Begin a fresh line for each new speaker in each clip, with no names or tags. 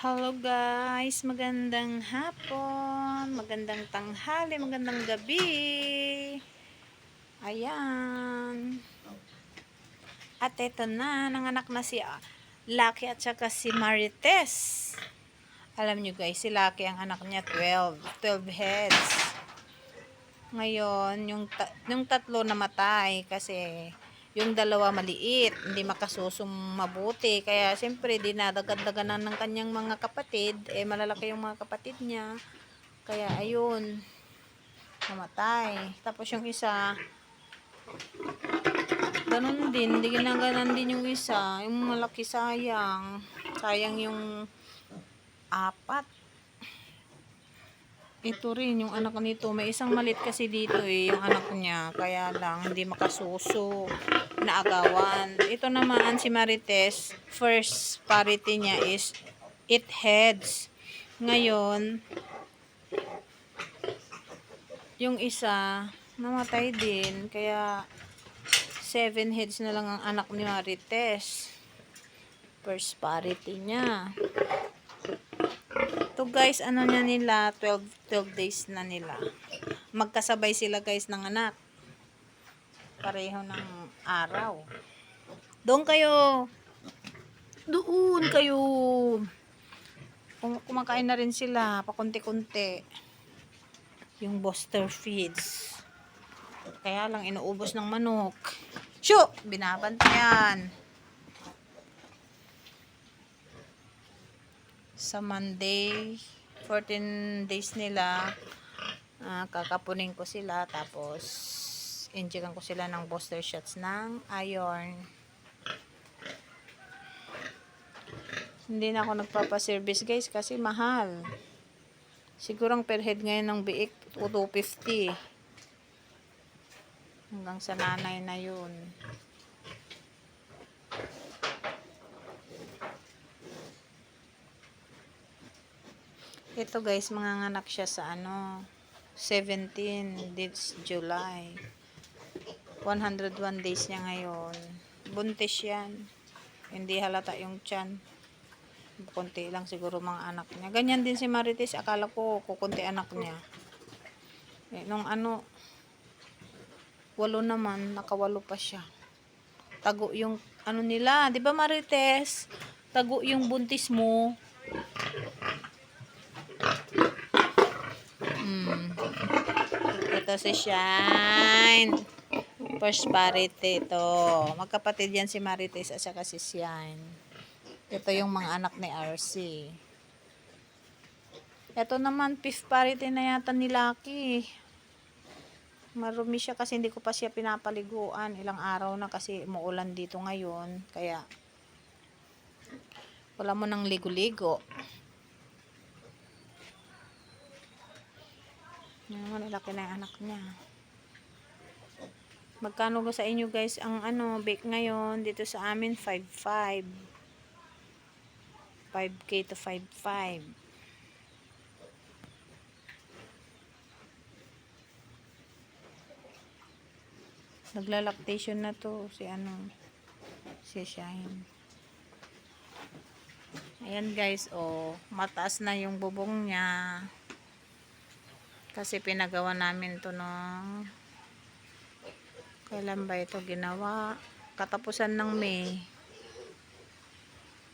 Hello guys, magandang hapon, magandang tanghali, magandang gabi. Ayan. At eto na, nanganak na si Lucky at saka si Marites. Alam nyo guys, si Lucky ang anak niya 12 heads. Ngayon, yung tatlo namatay kasi yung dalawa maliit, hindi makasusong mabuti. Kaya siyempre dinadagad-daganan ng kanyang mga kapatid, malalaki yung mga kapatid niya. Kaya ayun, namatay. Tapos yung isa, ganun din, hindi ginaganan din yung isa. Yung malaki sayang. Sayang yung apat. Ito rin, yung anak nito. May isang malit kasi dito yung anak niya. Kaya lang, hindi makasuso. Naagawan. Ito naman, si Marites, first parity niya is 8 heads. Ngayon, yung isa, namatay din. Kaya, 7 heads na lang ang anak ni Marites. First parity niya. To guys, ano niya nila, 12 days na nila. Magkasabay sila guys ng anak. Pareho ng araw. Doon kayo. Doon kayo. Kumakain na rin sila, pakunti-kunti. Yung booster feeds. Kaya lang inuubos ng manok. Shoo! Binabantayan. Sa Monday, 14 days nila, kakapunin ko sila, tapos injekan ko sila ng booster shots ng iron. Hindi na ako nagpapaservice guys kasi mahal. Sigurang per head ngayon ng biik 250. Hanggang sa nanay na yun. Ito guys, manganganak siya sa 17 this July. 101 days niya ngayon. Buntis yan. Hindi halata yung tiyan. Kunti lang siguro mga anak niya. Ganyan din si Marites. Akala ko kukunti anak niya. Nung 8 naman, nakawalo pa siya. Tago yung nila. 'Di ba Marites? Tago yung buntis mo. Ito si Shine. First parity ito. Magkapatid yan si Marites at saka si Shine. Ito yung mga anak ni RC. Ito naman, fifth parity na yata ni Lucky. Marumi siya kasi hindi ko pa siya pinapaliguan. Ilang araw na kasi umuulan dito ngayon. Kaya, wala mo nang ligo-ligo. Yan, malaki na yung anak niya. Magkano sa inyo guys ang bake ngayon dito sa amin? 5.5. 5K to 5.5. Naglalactation na to si Shine. Ayan guys, mataas na yung bubong niya. Kasi pinagawa namin to nung kailan ba ito ginawa? Katapusan ng May.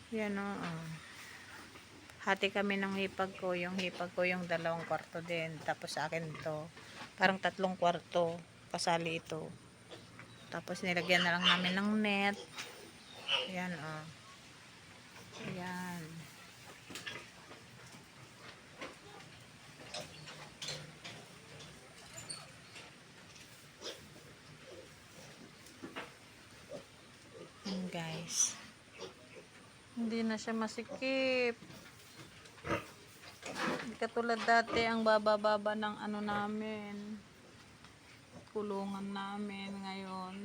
Yan hati kami ng hipag ko. Yung hipag ko yung 2 kwarto din. Tapos sa akin ito. Parang 3 kwarto. Kasali ito. Tapos nilagyan na lang namin ng net. Yan Ayan. Guys. Hindi na siya masikip. Hindi katulad dati ang baba-baba ng namin. Kulungan namin ngayon.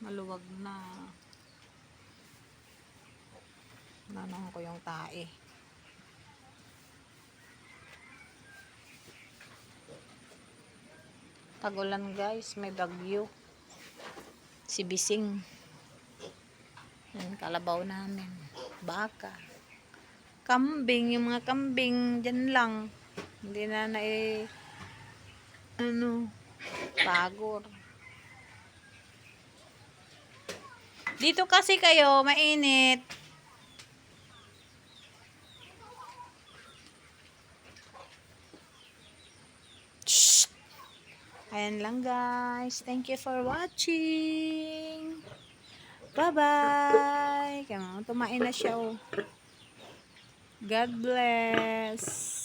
Maluwag na. Nanong ko yung tae. Tagulan guys, may bagyo. Si Bising. Yan, kalabaw namin. Baka. kambing, yung mga kambing, dyan lang. Hindi na pagor. Dito kasi kayo, mainit. Shh! Ayan lang guys. Thank you for watching. Bye-bye. Tumain na siya oh. God bless.